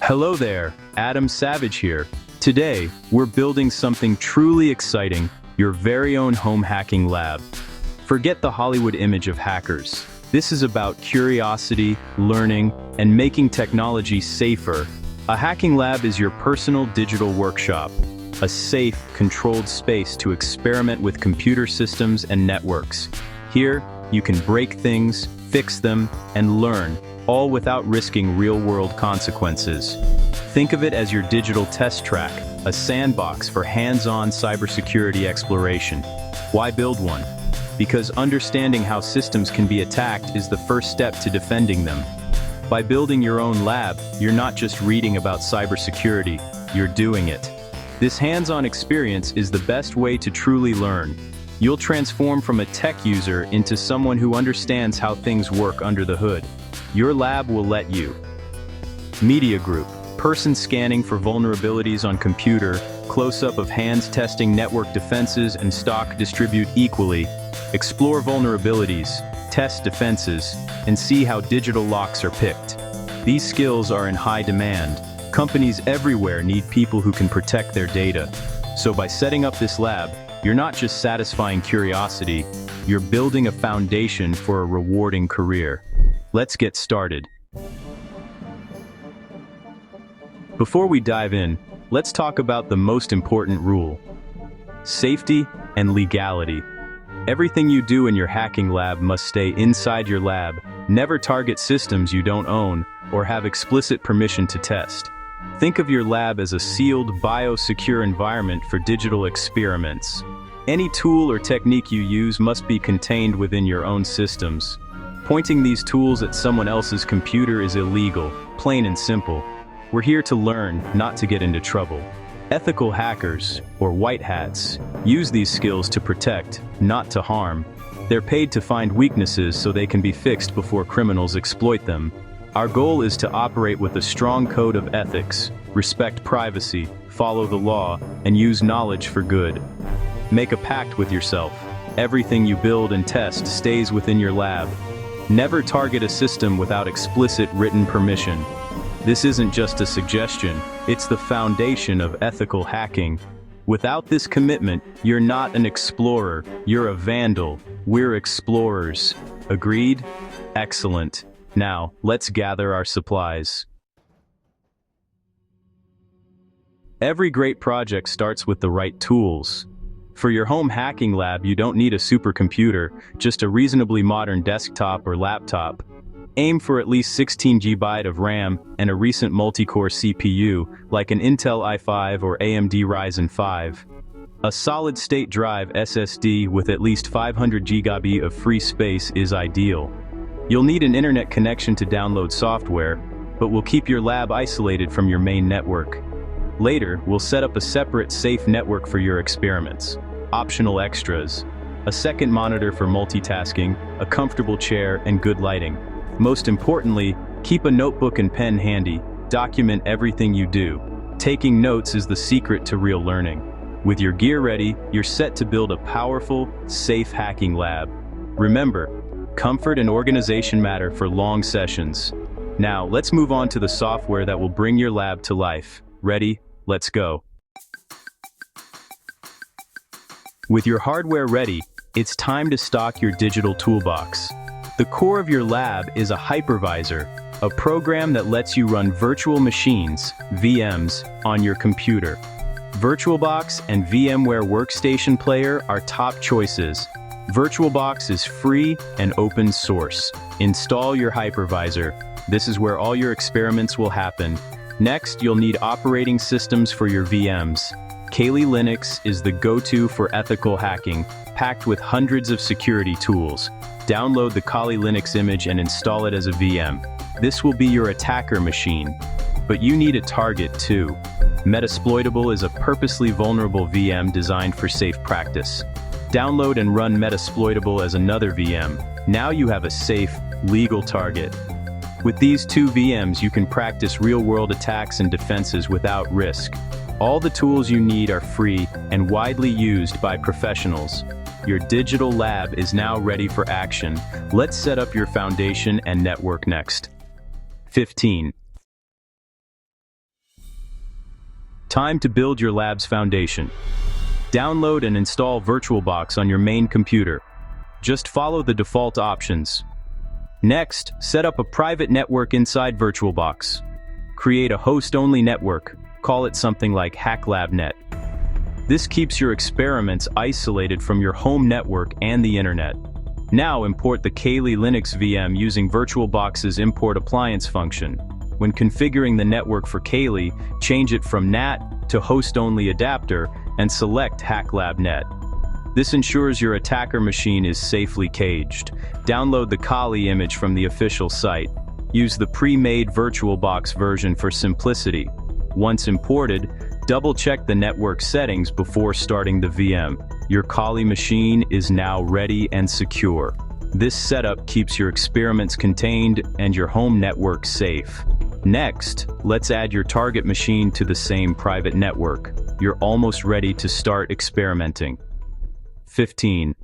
Hello there, Adam Savage here. Today, we're building something truly exciting, your very own home hacking lab. Forget the Hollywood image of hackers. This is about curiosity, learning, and making technology safer. A hacking lab is your personal digital workshop, a safe, controlled space to experiment with computer systems and networks. Here, you can break things, fix them, and learn, all without risking real-world consequences. Think of it as your digital test track, a sandbox for hands-on cybersecurity exploration. Why build one? Because understanding how systems can be attacked is the first step to defending them. By building your own lab, you're not just reading about cybersecurity, you're doing it. This hands-on experience is the best way to truly learn. You'll transform from a tech user into someone who understands how things work under the hood. Your lab will let you. Media Group, person scanning for vulnerabilities on computer, close-up of hands testing network defenses and stock distribute equally. Explore vulnerabilities, test defenses, and see how digital locks are picked. These skills are in high demand. Companies everywhere need people who can protect their data. So by setting up this lab, you're not just satisfying curiosity, you're building a foundation for a rewarding career. Let's get started. Before we dive in, let's talk about the most important rule: safety and legality. Everything you do in your hacking lab must stay inside your lab. Never target systems you don't own or have explicit permission to test. Think of your lab as a sealed, biosecure environment for digital experiments. Any tool or technique you use must be contained within your own systems. Pointing these tools at someone else's computer is illegal, plain and simple. We're here to learn, not to get into trouble. Ethical hackers, or white hats, use these skills to protect, not to harm. They're paid to find weaknesses so they can be fixed before criminals exploit them. Our goal is to operate with a strong code of ethics, respect privacy, follow the law, and use knowledge for good. Make a pact with yourself. Everything you build and test stays within your lab. Never target a system without explicit written permission. This isn't just a suggestion, it's the foundation of ethical hacking. Without this commitment, you're not an explorer, you're a vandal. We're explorers. Agreed? Excellent. Now, let's gather our supplies. Every great project starts with the right tools. For your home hacking lab, you don't need a supercomputer, just a reasonably modern desktop or laptop. Aim for at least 16 GB of RAM and a recent multi-core CPU, like an Intel i5 or AMD Ryzen 5. A solid-state drive SSD with at least 500 GB of free space is ideal. You'll need an internet connection to download software, but we'll keep your lab isolated from your main network. Later, we'll set up a separate, safe network for your experiments. Optional extras: a second monitor for multitasking, a comfortable chair, and good lighting. Most importantly, keep a notebook and pen handy. Document everything you do. Taking notes is the secret to real learning. With your gear ready, you're set to build a powerful, safe hacking lab. Remember, comfort and organization matter for long sessions. Now, let's move on to the software that will bring your lab to life. Ready? Let's go. With your hardware ready, it's time to stock your digital toolbox. The core of your lab is a hypervisor, a program that lets you run virtual machines, VMs, on your computer. VirtualBox and VMware Workstation Player are top choices. VirtualBox is free and open source. Install your hypervisor. This is where all your experiments will happen. Next, you'll need operating systems for your VMs. Kali Linux is the go-to for ethical hacking, packed with hundreds of security tools. Download the Kali Linux image and install it as a VM. This will be your attacker machine. But you need a target too. Metasploitable is a purposely vulnerable VM designed for safe practice. Download and run Metasploitable as another VM. Now you have a safe, legal target. With these two VMs, you can practice real-world attacks and defenses without risk. All the tools you need are free and widely used by professionals. Your digital lab is now ready for action. Let's set up your foundation and network next. 15. Time to build your lab's foundation. Download and install VirtualBox on your main computer. Just follow the default options. Next, set up a private network inside VirtualBox. Create a host-only network. Call it something like HackLabNet. This keeps your experiments isolated from your home network and the internet. Now import the Kali Linux VM using VirtualBox's import appliance function. When configuring the network for Kali, change it from NAT to host-only adapter and select HackLabNet. This ensures your attacker machine is safely caged. Download the Kali image from the official site. Use the pre-made VirtualBox version for simplicity. Once imported, double-check the network settings before starting the VM. Your Kali machine is now ready and secure. This setup keeps your experiments contained and your home network safe. Next, let's add your target machine to the same private network. You're almost ready to start experimenting. 15.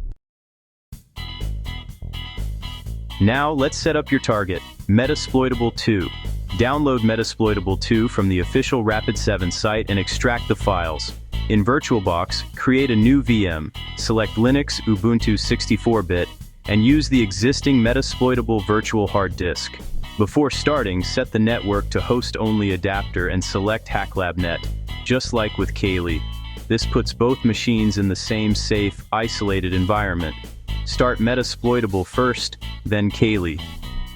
Now let's set up your target, Metasploitable 2. Download Metasploitable 2 from the official Rapid7 site and extract the files. In VirtualBox, create a new VM, select Linux Ubuntu 64-bit, and use the existing Metasploitable virtual hard disk. Before starting, set the network to host-only adapter and select HackLabNet, just like with Kali. This puts both machines in the same safe, isolated environment. Start Metasploitable first, then Kali.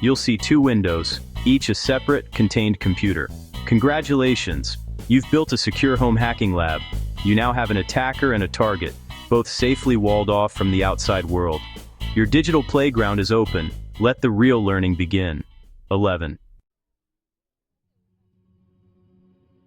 You'll see two windows, each a separate, contained computer. Congratulations! You've built a secure home hacking lab. You now have an attacker and a target, both safely walled off from the outside world. Your digital playground is open. Let the real learning begin. 11.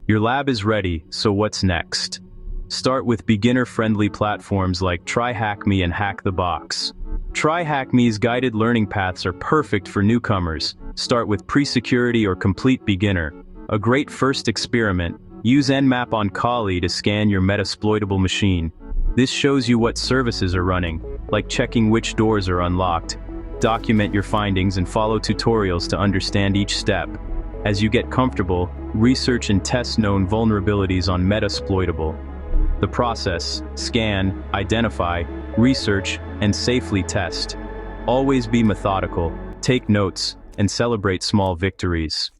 Your lab is ready, so what's next? Start with beginner-friendly platforms like TryHackMe and HackTheBox. TryHackMe's guided learning paths are perfect for newcomers. Start with pre-security or complete beginner. A great first experiment, use Nmap on Kali to scan your Metasploitable machine. This shows you what services are running, like checking which doors are unlocked. Document your findings and follow tutorials to understand each step. As you get comfortable, research and test known vulnerabilities on Metasploitable. The process: scan, identify, research, and safely test. Always be methodical, take notes, and celebrate small victories.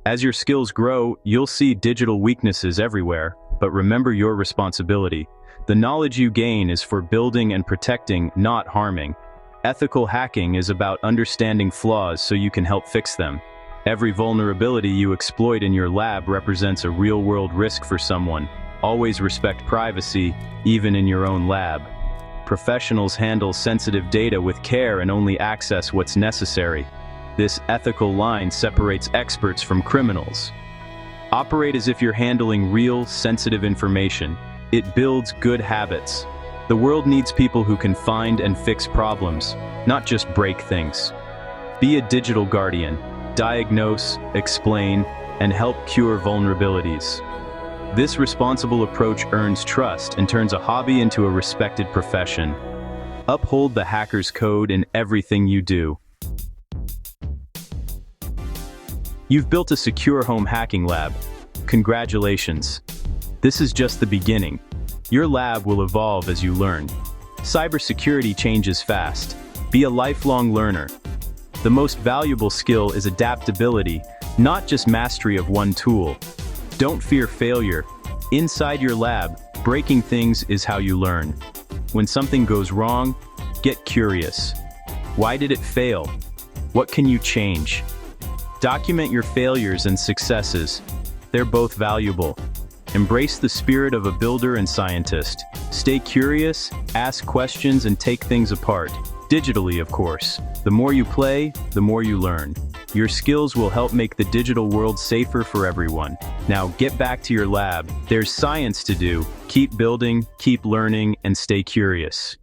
As your skills grow, you'll see digital weaknesses everywhere, but remember your responsibility. The knowledge you gain is for building and protecting, not harming. Ethical hacking is about understanding flaws so you can help fix them. Every vulnerability you exploit in your lab represents a real-world risk for someone. Always respect privacy, even in your own lab. Professionals handle sensitive data with care and only access what's necessary. This ethical line separates experts from criminals. Operate as if you're handling real, sensitive information. It builds good habits. The world needs people who can find and fix problems, not just break things. Be a digital guardian. Diagnose, explain, and help cure vulnerabilities. This responsible approach earns trust and turns a hobby into a respected profession. Uphold the hacker's code in everything you do. You've built a secure home hacking lab. Congratulations. This is just the beginning. Your lab will evolve as you learn. Cybersecurity changes fast. Be a lifelong learner. The most valuable skill is adaptability, not just mastery of one tool. Don't fear failure. Inside your lab, breaking things is how you learn. When something goes wrong, get curious. Why did it fail? What can you change? Document your failures and successes. They're both valuable. Embrace the spirit of a builder and scientist. Stay curious, ask questions, and take things apart. Digitally, of course. The more you play, the more you learn. Your skills will help make the digital world safer for everyone. Now get back to your lab. There's science to do. Keep building, keep learning, and stay curious.